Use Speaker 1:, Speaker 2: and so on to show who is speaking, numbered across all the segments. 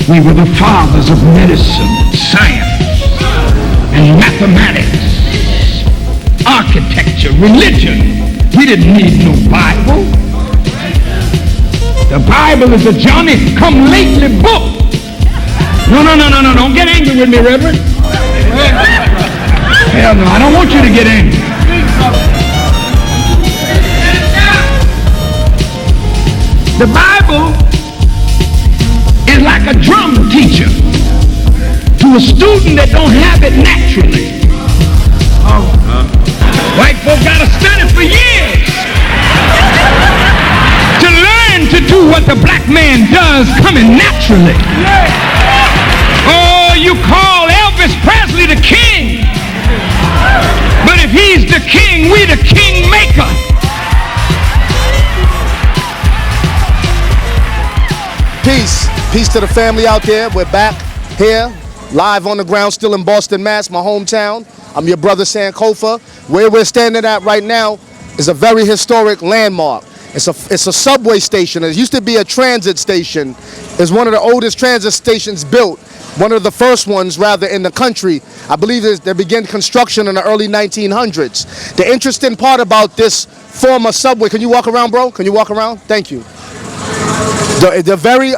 Speaker 1: We were the fathers of medicine, science, and mathematics, architecture, religion. We didn't need no Bible. The Bible is a Johnny-come-lately book. No, don't get angry with me, Reverend. Hell no, I don't want you to get angry. The Bible is like a drum teacher to a student that don't have it naturally. White folk got to study for years to learn to do what the black man does coming naturally. Oh, you call Elvis Presley the king, but if he's the king, we the king maker.
Speaker 2: Peace to the family out there. We're back here, live on the ground, still in Boston, Mass, my hometown. I'm your brother Sankofa. Where we're standing at right now is a very historic landmark. It's a subway station. It used to be a transit station. It's one of the oldest transit stations built. One of the first ones, rather, in the country. I believe they began construction in the early 1900s. The interesting part about this former subway, can you walk around, bro? Can you walk around? Thank you. The very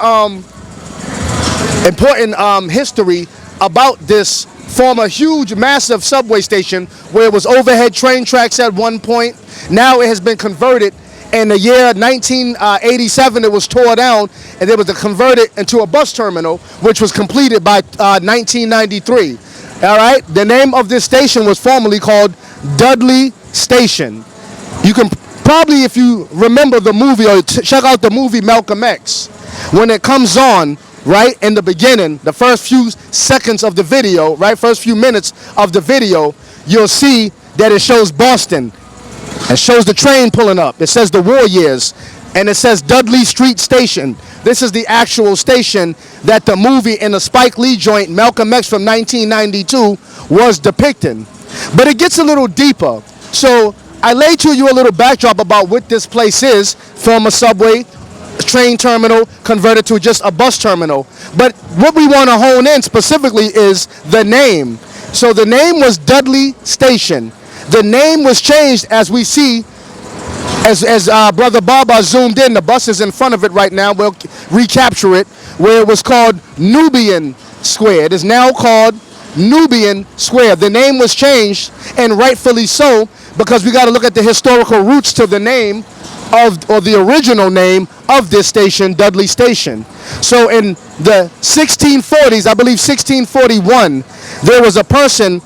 Speaker 2: important history about this former huge, massive subway station where it was overhead train tracks at one point. Now it has been converted. In the year 1987, it was tore down, and it was converted into a bus terminal, which was completed by 1993. All right? The name of this station was formerly called Dudley Station. You can probably, if you remember the movie, or check out the movie Malcolm X, when it comes on, right, in the beginning, the first few seconds of the video, right, first few minutes of the video, you'll see that it shows Boston. It shows the train pulling up. It says the war years, and it says Dudley Street Station. This is the actual station that the movie in the Spike Lee joint, Malcolm X from 1992, was depicting. But it gets a little deeper. So I laid to you a little backdrop about what this place is, former subway, train terminal, converted to just a bus terminal. But what we want to hone in specifically is the name. So the name was Dudley Station. The name was changed, as we see, as Brother Baba zoomed in. The bus is in front of it right now. We'll recapture it, where it was called Nubian Square. It is now called Nubian Square. The name was changed, and rightfully so, because we got to look at the historical roots to the name of, or the original name of this station, Dudley Station. So in the 1640s, I believe 1641, there was a person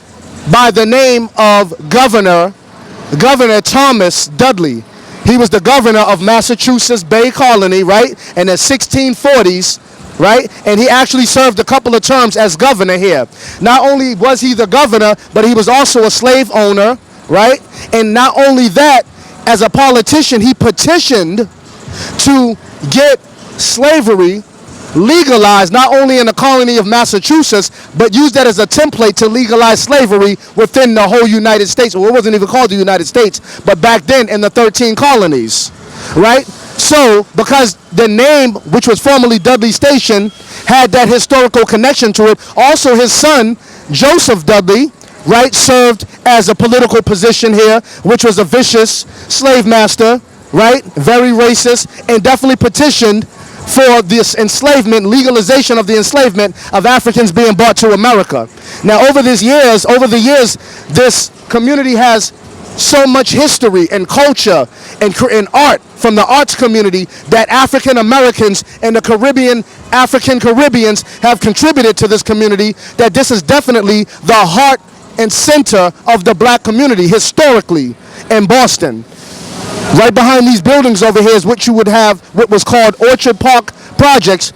Speaker 2: by the name of Governor Thomas Dudley. He was the governor of Massachusetts Bay Colony, right? In the 1640s, right? And he actually served a couple of terms as governor here. Not only was he the governor, but he was also a slave owner, right? And not only that, as a politician, he petitioned to get slavery legalized, not only in the colony of Massachusetts, but used that as a template to legalize slavery within the whole United States. Well, it wasn't even called the United States, but back then in the 13 colonies, right? So, because the name, which was formerly Dudley Station, had that historical connection to it, also his son, Joseph Dudley, right, served as a political position here, which was a vicious slave master, right, very racist, and definitely petitioned for this enslavement, legalization of the enslavement of Africans being brought to America. Now, over the years, this community has so much history and culture and art from the arts community that African Americans and the Caribbean, African Caribbeans have contributed to this community, that this is definitely the heart and center of the black community historically in Boston. Right behind these buildings over here is what you would have, what was called Orchard Park Projects,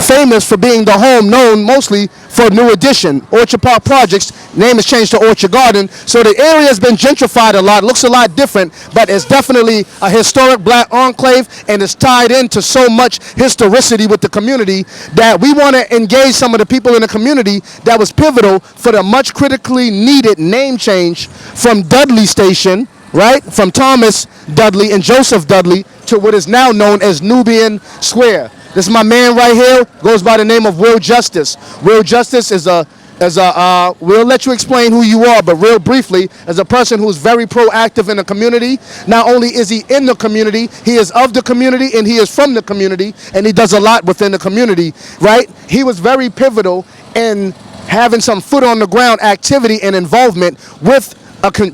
Speaker 2: famous for being the home known mostly for New Edition. Orchard Park Projects, name is changed to Orchard Garden. So the area has been gentrified a lot, looks a lot different, but it's definitely a historic black enclave, and it's tied into so much historicity with the community that we want to engage some of the people in the community that was pivotal for the much critically needed name change from Dudley Station, right, from Thomas Dudley and Joseph Dudley, to what is now known as Nubian Square. This is my man right here, goes by the name of Will Justice. Will Justice is we'll let you explain who you are, but real briefly, as a person who's very proactive in the community. Not only is he in the community, he is of the community and he is from the community, and he does a lot within the community, right? He was very pivotal in having some foot on the ground activity and involvement with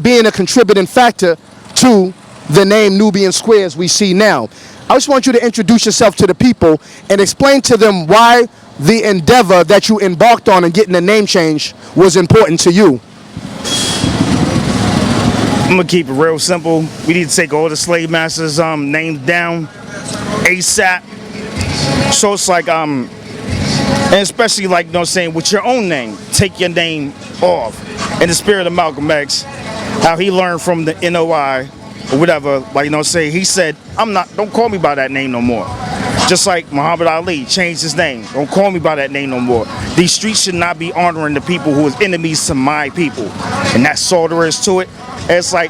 Speaker 2: being a contributing factor to the name Nubian Squares we see now. I just want you to introduce yourself to the people and explain to them why the endeavor that you embarked on in getting the name change was important to you.
Speaker 3: I'm gonna keep it real simple. We need to take all the slave masters' names down ASAP. So it's like and especially like, you know what I'm saying, with your own name, take your name off. In the spirit of Malcolm X, how he learned from the NOI or whatever, like, you know what I'm saying, he said, don't call me by that name no more. Just like Muhammad Ali changed his name. Don't call me by that name no more. These streets should not be honoring the people who is enemies to my people. And that's all there is to it. And it's like,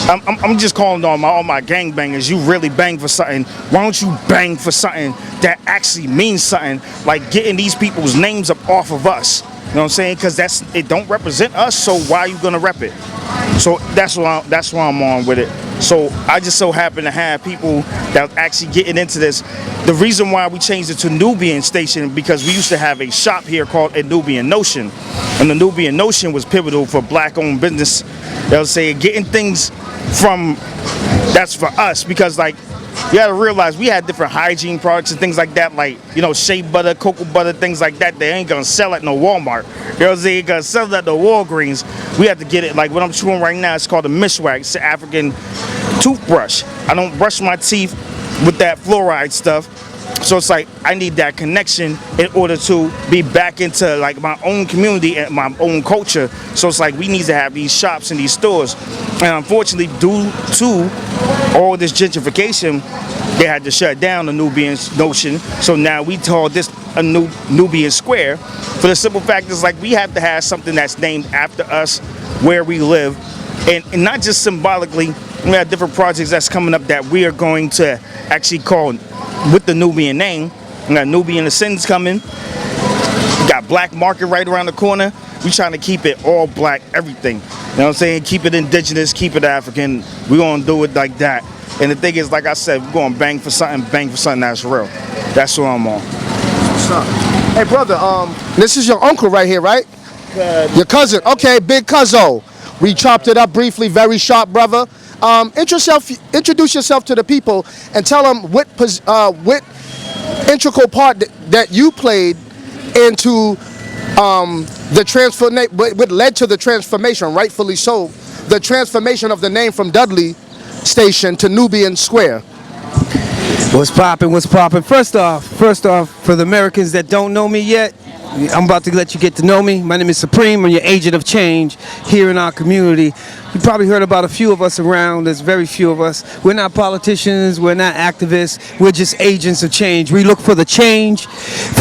Speaker 3: I'm just calling on all my gangbangers. You really bang for something. Why don't you bang for something that actually means something? Like getting these people's names up off of us. You know what I'm saying? Because it don't represent us, so why are you gonna rep it? So that's why I'm on with it. So I just so happen to have people that actually getting into this. The reason why we changed it to Nubian Station, because we used to have a shop here called a Nubian Notion. And the Nubian Notion was pivotal for black-owned business. They'll say getting things from, that's for us, because like, you gotta realize we had different hygiene products and things like that, like, you know, shea butter, cocoa butter, things like that. They ain't gonna sell at no Walmart. You know what I'm saying? Gonna sell it at the Walgreens. We have to get it, like what I'm chewing right now, it's called a mishwak. It's an African toothbrush. I don't brush my teeth with that fluoride stuff. So it's like, I need that connection in order to be back into like my own community and my own culture. So it's like, we need to have these shops and these stores. And unfortunately, due to all this gentrification, they had to shut down the Nubian Notion. So now we call this a Nubian Square. For the simple fact is, like, we have to have something that's named after us, where we live. And not just symbolically, we have different projects that's coming up that we are going to actually call with the Nubian name. We got Nubian Ascends coming. We got Black Market right around the corner. We trying to keep it all black, everything. You know what I'm saying? Keep it indigenous, keep it African. We gonna do it like that. And the thing is, like I said, we're gonna bang for something that's real. That's what I'm on.
Speaker 2: What's up? Hey brother, this is your uncle right here, right? Your cousin. Okay, big cuzzo. We chopped it up briefly, very sharp, brother. Introduce yourself to the people and tell them what integral part that you played into what led to the transformation, rightfully so, the transformation of the name from Dudley Station to Nubian Square.
Speaker 4: What's poppin', what's poppin'? First off, for the Americans that don't know me yet, I'm about to let you get to know me. My name is Supreme. I'm your agent of change here in our community. You probably heard about a few of us around. There's very few of us. We're not politicians. We're not activists. We're just agents of change. We look for the change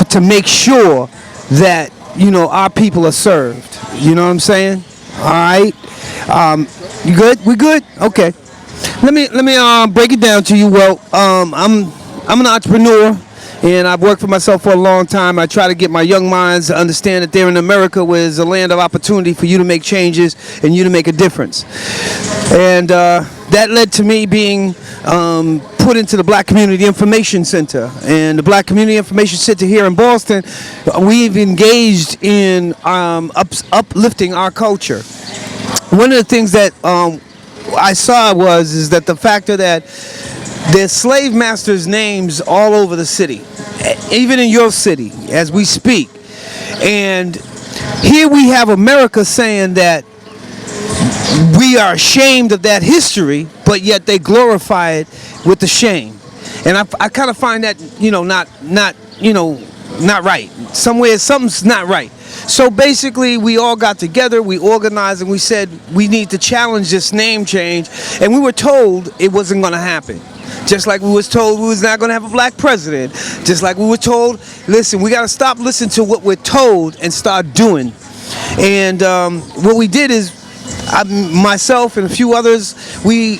Speaker 4: to make sure that, you know, our people are served. You know what I'm saying? All right. You good? We good? Okay. Let me break it down to you. Well, I'm an entrepreneur. And I've worked for myself for a long time. I try to get my young minds to understand that they're in America, where it's a land of opportunity for you to make changes and you to make a difference. And that led to me being put into the Black Community Information Center. And the Black Community Information Center here in Boston, we've engaged in uplifting our culture. One of the things that I saw is that the factor that there's slave masters' names all over the city, even in your city, as we speak. And here we have America saying that we are ashamed of that history, but yet they glorify it with the shame. And I kind of find that, you know, not right. Somewhere something's not right. So basically, we all got together, we organized, and we said we need to challenge this name change. And we were told it wasn't going to happen. Just like we was told we was not going to have a black president. Just like we were told, listen, we got to stop listening to what we're told and start doing. And what we did is, myself and a few others, we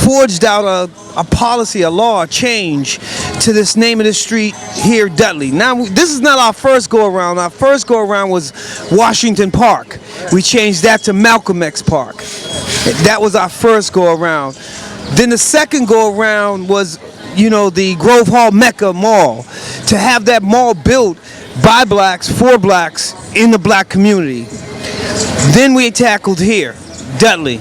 Speaker 4: forged out a policy, a law, a change to this name of the street here, Dudley. Now, this is not our first go-around. Our first go-around was Washington Park. We changed that to Malcolm X Park. That was our first go-around. Then the second go-around was, the Grove Hall Mecca Mall. To have that mall built by blacks, for blacks, in the black community. Then we tackled here, Dudley.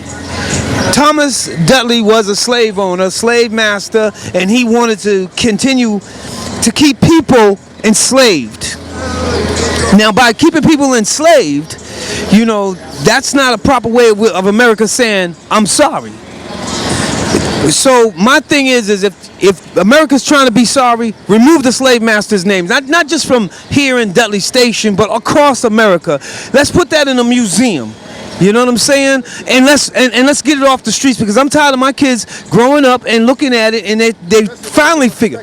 Speaker 4: Thomas Dudley was a slave owner, a slave master, and he wanted to continue to keep people enslaved. Now, by keeping people enslaved, that's not a proper way of America saying, I'm sorry. So my thing is if America's trying to be sorry, remove the slave master's names. Not just from here in Dudley Station, but across America. Let's put that in a museum. You know what I'm saying? And let's get it off the streets, because I'm tired of my kids growing up and looking at it and they finally figure.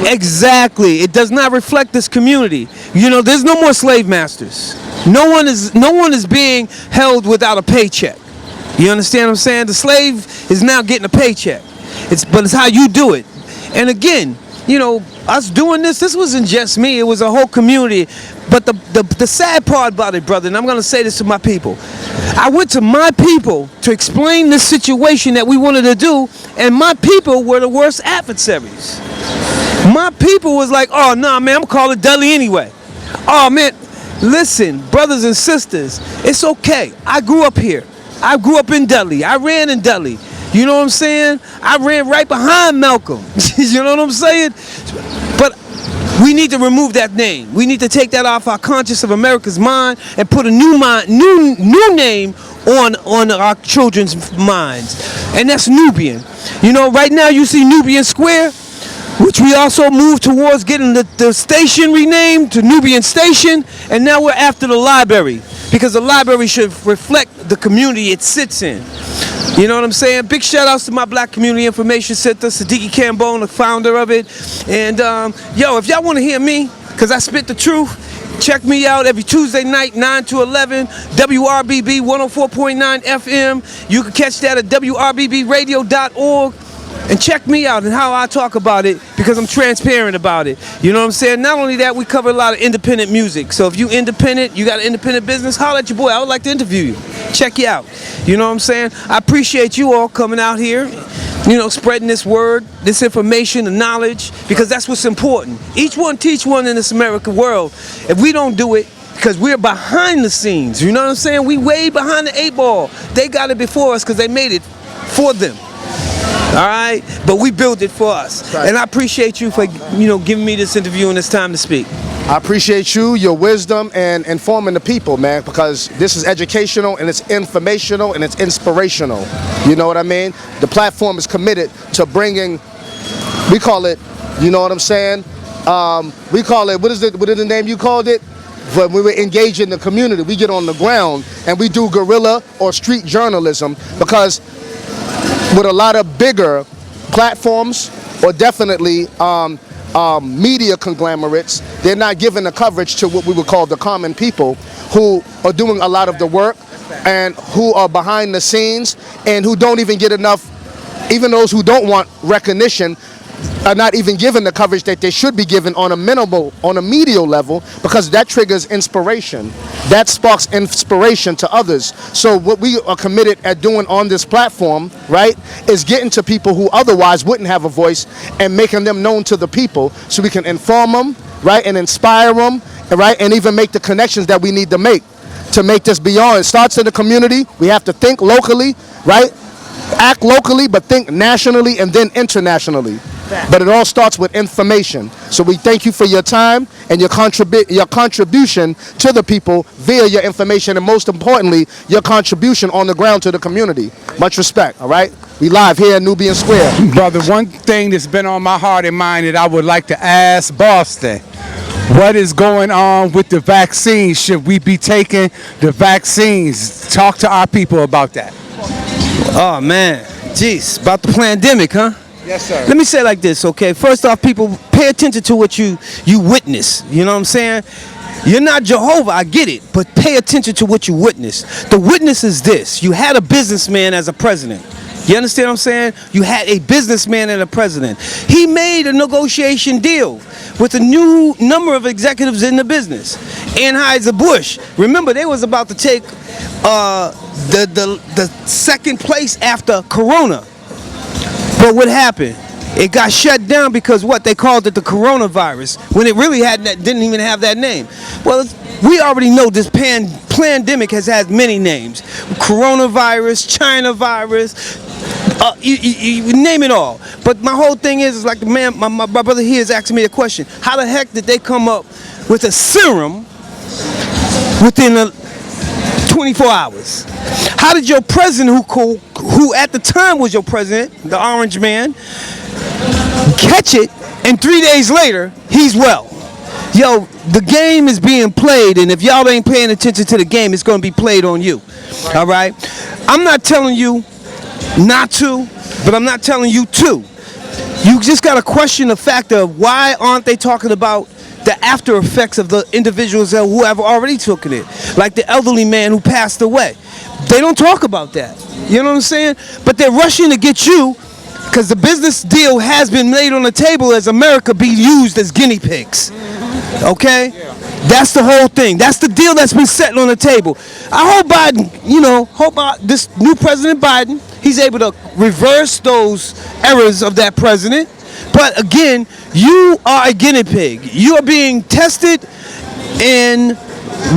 Speaker 4: Exactly. It does not reflect this community. There's no more slave masters. No one is being held without a paycheck. You understand what I'm saying? The slave is now getting a paycheck. But it's how you do it. And again, us doing this wasn't just me, it was a whole community. But the sad part about it, brother, and I'm going to say this to my people, I went to my people to explain this situation that we wanted to do, and my people were the worst adversaries. My people was like, oh, nah, man, I'm going to call it Dudley anyway. Oh, man, listen, brothers and sisters, it's okay. I grew up here. I grew up in Dudley. I ran in Dudley. You know what I'm saying? I ran right behind Malcolm. You know what I'm saying? But we need to remove that name. We need to take that off our conscience of America's mind and put a new name on our children's minds. And that's Nubian. Right now you see Nubian Square, which we also moved towards getting the station renamed to Nubian Station, and now we're after the library, because the library should reflect the community it sits in. You know what I'm saying? Big shout outs to my Black Community Information Center, Siddiqui Cambone, the founder of it. And if y'all want to hear me, because I spit the truth, check me out every Tuesday night, 9 to 11, WRBB 104.9 FM. You can catch that at WRBBradio.org. And check me out and how I talk about it, because I'm transparent about it. You know what I'm saying? Not only that, we cover a lot of independent music. So if you independent, you got an independent business, holler at your boy. I would like to interview you. Check you out. You know what I'm saying? I appreciate you all coming out here, spreading this word, this information, the knowledge, because that's what's important. Each one teach one in this American world. If we don't do it, because we're behind the scenes, you know what I'm saying? We way behind the 8 ball. They got it before us because they made it for them. All right, but we built it for us. Right. And I appreciate you for giving me this interview and this time to speak.
Speaker 2: I appreciate you, your wisdom, and informing the people, man, because this is educational and it's informational and it's inspirational. You know what I mean? The platform is committed to bringing, we call it, you know what I'm saying? We call it, what is the name you called it? When we were engaging the community, we get on the ground and we do guerrilla or street journalism, because with a lot of bigger platforms or definitely media conglomerates, they're not giving the coverage to what we would call the common people, who are doing a lot of the work and who are behind the scenes and who don't even get enough. Even those who don't want recognition are not even given the coverage that they should be given on a medial level, because that triggers inspiration. That sparks inspiration to others. So what we are committed at doing on this platform, right, is getting to people who otherwise wouldn't have a voice and making them known to the people, so we can inform them, right, and inspire them, right, and even make the connections that we need to make this beyond. It starts in the community. We have to think locally, right, act locally, but think nationally and then internationally. But it all starts with information. So we thank you for your time and your contribution to the people via your information, and most importantly, your contribution on the ground to the community. Much respect, all right? We live here in Nubian Square.
Speaker 5: Brother, one thing that's been on my heart and mind that I would like to ask Boston, what is going on with the vaccines? Should we be taking the vaccines? Talk to our people about that.
Speaker 4: Oh, man. Jeez, about the pandemic, huh?
Speaker 2: Yes, sir.
Speaker 4: Let me say it like this, okay? First off, people, pay attention to what you witness. You know what I'm saying? You're not Jehovah, I get it, but pay attention to what you witness. The witness is this. You had a businessman as a president. You understand what I'm saying? You had a businessman and a president. He made a negotiation deal with a new number of executives in the business. Anheuser-Busch, remember they was about to take the second place after Corona. But what happened? It got shut down because what? They called it the coronavirus when it really didn't even have that name. Well, we already know this pandemic has had many names. Coronavirus, China virus, you name it all. But my whole thing is like the man, my brother here is asking me a question. How the heck did they come up with a serum within 24 hours? How did your president, who at the time was your president, the orange man, catch it, and 3 days later, he's well? Yo, the game is being played, and if y'all ain't paying attention to the game, it's going to be played on you. Right. All right? I'm not telling you not to, but I'm not telling you to. You just got to question the fact of why aren't they talking about the after effects of the individuals who have already taken it, like the elderly man who passed away. They don't talk about that. You know what I'm saying? But they're rushing to get you because the business deal has been laid on the table as America be used as guinea pigs. Okay? That's the whole thing. That's the deal that's been set on the table. I hope Biden, this new President Biden, he's able to reverse those errors of that president. But again, you are a guinea pig. You are being tested in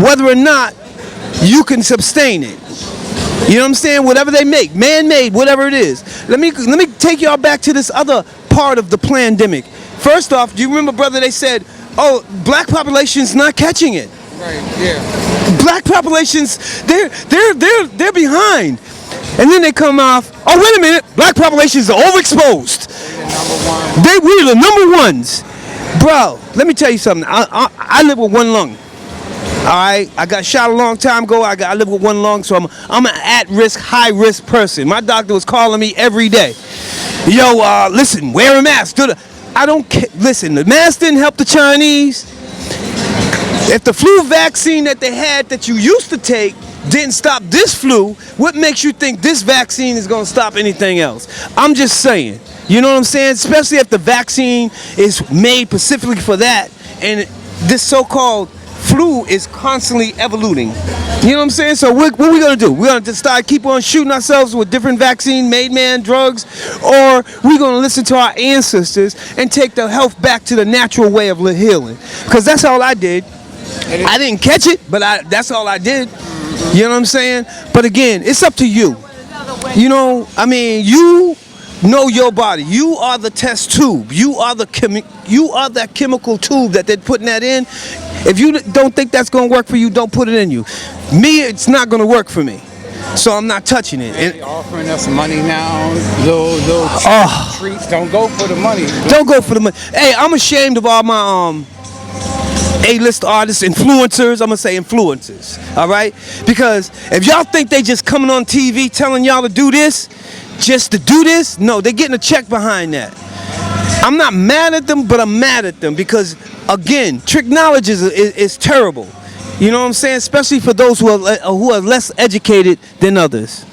Speaker 4: whether or not you can sustain it. You know what I'm saying? Whatever they make, man-made, whatever it is. Let me take y'all back to this other part of the pandemic. First off, do you remember, brother, they said, oh, black population's not catching it.
Speaker 5: Right, yeah.
Speaker 4: Black populations, they're behind. And then they come off, oh, wait a minute, black populations are overexposed. We're the number ones. Bro, let me tell you something. I live with one lung. All right, I got shot a long time ago. I live with one lung, so I'm an at-risk, high-risk person. My doctor was calling me every day. Yo, listen, wear a mask. I don't care. Listen, the mask didn't help the Chinese. If the flu vaccine that they had that you used to take didn't stop this flu, what makes you think this vaccine is going to stop anything else? I'm just saying. You know what I'm saying? Especially if the vaccine is made specifically for that, and this so-called flu is constantly evoluting. You know what I'm saying? So what are we going to do? We're going to keep on shooting ourselves with different vaccine-made man drugs, or we're going to listen to our ancestors and take the health back to the natural way of healing? Because that's all I did. I didn't catch it, but that's all I did. You know what I'm saying? But again, it's up to you. You know, I mean, you know your body. You are the test tube. You are that chemical tube that they're putting that in. If you don't think that's going to work for you, don't put it in you. Me, it's not going to work for me. So I'm not touching it.
Speaker 5: They're offering us money now. Little treats. Don't go for the money.
Speaker 4: Don't go for the money. Hey, I'm ashamed of all my A-list artists, influencers. I'm going to say influencers. All right? Because if y'all think they just coming on TV telling y'all to do this, just to do this, no, they're getting a check behind that. I'm not mad at them, but I'm mad at them because, again, trick knowledge is terrible. You know what I'm saying? Especially for those who are less educated than others.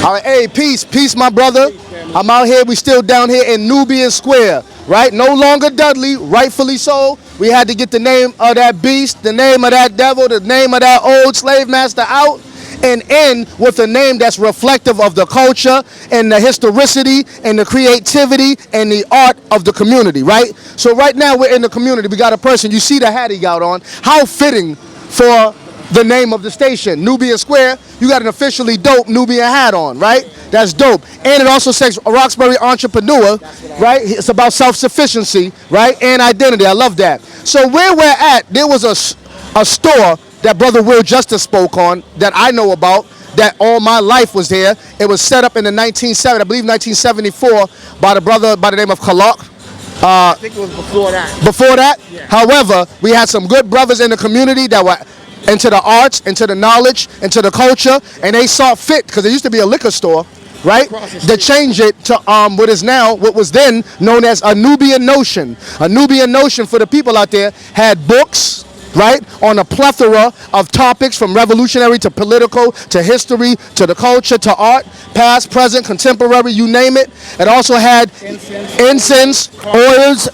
Speaker 2: All right, hey, peace, my brother. I'm out here. We still down here in Nubian Square, right? No longer Dudley, rightfully so. We had to get the name of that beast, the name of that devil, the name of that old slave master out, and end with a name that's reflective of the culture and the historicity and the creativity and the art of the community, right? So right now we're in the community. We got a person. You see the hat he got on. How fitting for the name of the station, Nubian Square. You got an officially dope Nubian hat on, right? That's dope. And it also says Roxbury Entrepreneur, right? It's about self-sufficiency, right? And identity. I love that. So where we're at, there was a store that Brother Will Justice spoke on that I know about, that all my life was there. It was set up in the 1974 by the brother by the name of Kalak.
Speaker 5: I think it was before that.
Speaker 2: Before that?
Speaker 5: Yeah.
Speaker 2: However, we had some good brothers in the community that were into the arts, into the knowledge, into the culture, and they saw fit, because there used to be a liquor store, right? To change it to what was then known as a Nubian Notion. A Nubian Notion, for the people out there, had books, right? On a plethora of topics from revolutionary to political to history to the culture to art, past, present, contemporary, you name it. It also had incense oils,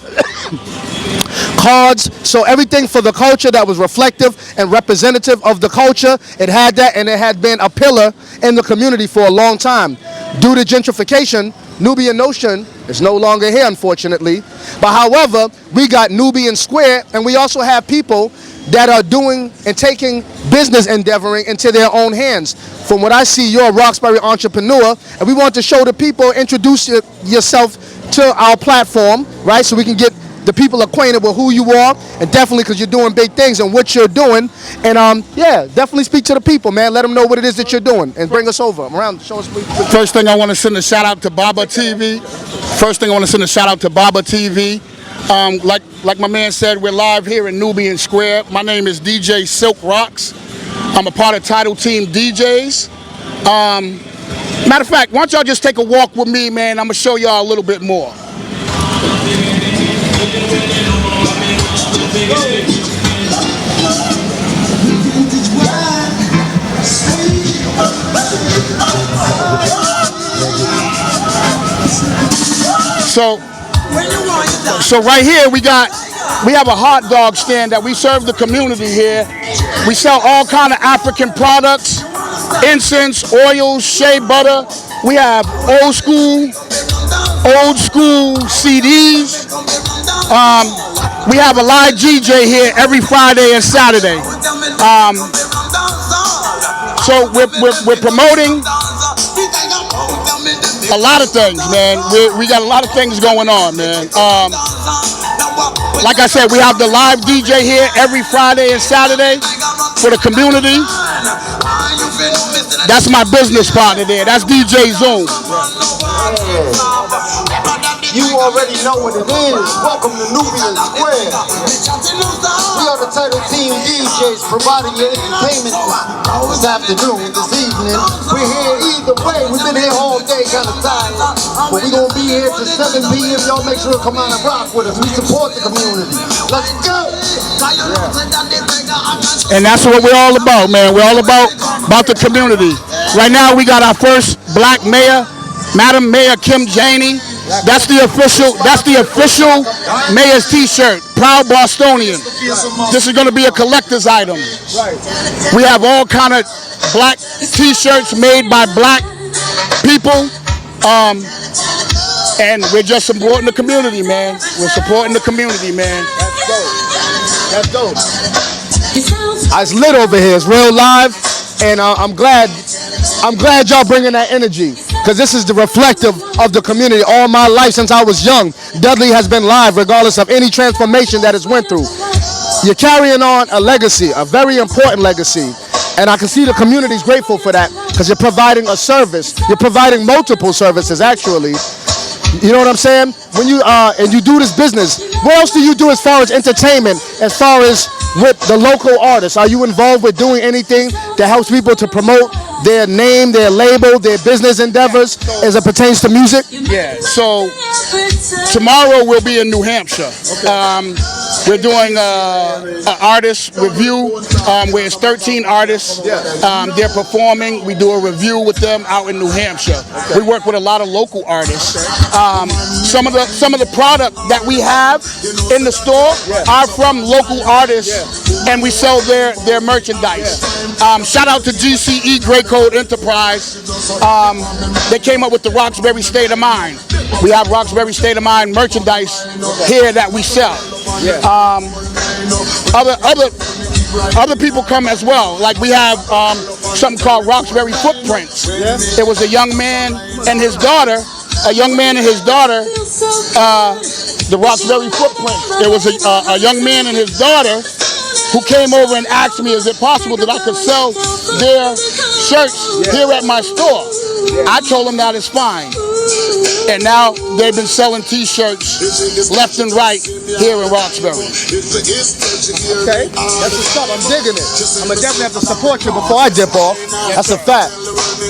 Speaker 2: cards, so everything for the culture that was reflective and representative of the culture. It had that, and it had been a pillar in the community for a long time. Due to gentrification, Nubian Notion is no longer here, unfortunately. But however, we got Nubian Square, and we also have people that are doing and taking business endeavoring into their own hands. From what I see, you're a Roxbury entrepreneur, and we want to show the people, introduce yourself to our platform, right? So we can get the people acquainted with who you are, and definitely because you're doing big things and what you're doing. And yeah, definitely speak to the people, man. Let them know what it is that you're doing, and bring us over. Around, show us.
Speaker 6: First thing I want to send a shout out to Baba TV. Like my man said, we're live here in Nubian Square. My name is DJ Silk Rocks. I'm a part of Title Team DJs. Matter of fact, why don't y'all just take a walk with me, man? I'm gonna show y'all a little bit more. So right here we have a hot dog stand that we serve the community here. We sell all kind of African products, incense, oils, shea butter. We have old school CDs. We have a live DJ here every Friday and Saturday. So we're promoting a lot of things, man. We got a lot of things going on, man. Like I said, we have the live DJ here every Friday and Saturday for the community. That's my business partner there. That's DJ Zoom.
Speaker 7: You already know what it is. Welcome to Nubian Square. We are the Title Team DJs providing you entertainment this afternoon, this evening. We're here either way. We've been here all day, kind of tired. But we're going to be here till 7 p.m. Y'all make sure to come out and rock with us. We support the community. Let's go.
Speaker 6: And that's what we're all about, man. We're all about the community. Right now, we got our first black mayor, Madam Mayor Kim Janey. That's the official mayor's t-shirt, Proud Bostonian. This is going to be a collector's item. We have all kind of black t-shirts made by black people. And we're just supporting the community, man. We're supporting the community, man.
Speaker 2: That's dope. It's lit over here. It's real live, and I'm glad y'all bringing that energy, because this is the reflective of the community. All my life since I was young, Dudley has been live regardless of any transformation that it's went through. You're carrying on a legacy, a very important legacy, and I can see the community's grateful for that, because you're providing a service. You're providing multiple services, actually. You know what I'm saying? When you and you do this business, what else do you do as far as entertainment, as far as with the local artists? Are you involved with doing anything that helps people to promote their name, their label, their business endeavors as it pertains to music?
Speaker 6: Yeah, so tomorrow we'll be in New Hampshire. We're doing an artist review where it's 13 artists. They're performing. We do a review with them out in New Hampshire. We work with a lot of local artists. Some of the product that we have in the store are from local artists, and we sell their merchandise. Shout out to GCE Great Code Enterprise. They came up with the Roxbury State of Mind. We have Roxbury State of Mind merchandise here that we sell. Other people come as well. Like we have something called Roxbury Footprints. It was a young man and his daughter. The Roxbury Footprints. It was a young man and his daughter who came over and asked me, is it possible that I could sell their shirts here at my store? I told them that it's fine. And now they've been selling t-shirts left and right here in Roxbury.
Speaker 2: Okay, that's what's up. I'm digging it. I'm gonna definitely have to support you before I dip off. That's a fact.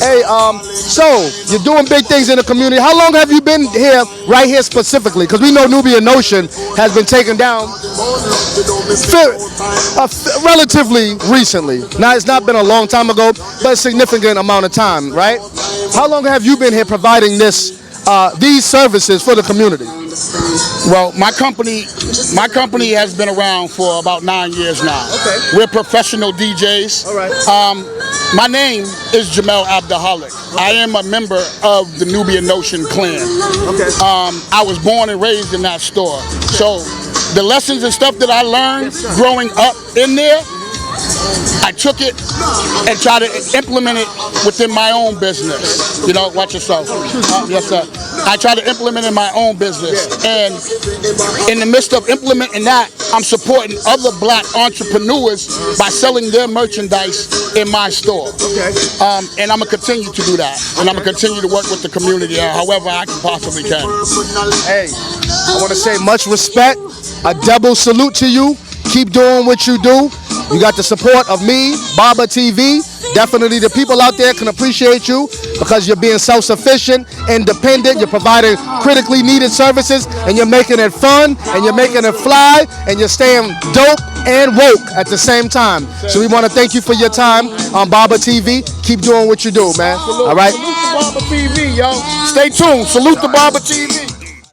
Speaker 2: Hey, so you're doing big things in the community. How long have you been here, right here specifically? Because we know Nubian Notion has been taken down Relatively recently. Now, it's not been a long time ago, but a significant amount of time, right? How long have you been here providing these services for the community?
Speaker 6: Well, my company has been around for about 9 years now.
Speaker 2: Okay.
Speaker 6: We're professional DJs.
Speaker 2: All right.
Speaker 6: My name is Jamel Abdahalik. I am a member of the Nubian Notion clan.
Speaker 2: Okay.
Speaker 6: I was born and raised in that store. So the lessons and stuff that I learned growing up in there, I took it and tried to implement it within my own business. You know, watch yourself. Yes, sir. I try to implement it in my own business. And in the midst of implementing that, I'm supporting other black entrepreneurs by selling their merchandise in my store.
Speaker 2: Okay.
Speaker 6: And I'm going to continue to do that. And I'm going to continue to work with the community however I possibly can.
Speaker 2: Hey, I want to say much respect, a double salute to you. Keep doing what you do. You got the support of me, Baba TV. Definitely the people out there can appreciate you because you're being self-sufficient, independent, you're providing critically needed services, and you're making it fun, and you're making it fly, and you're staying dope and woke at the same time. So we want to thank you for your time on Baba TV. Keep doing what you do, man. All right?
Speaker 6: Salute to Baba TV, yo. Stay tuned. Salute to Baba TV.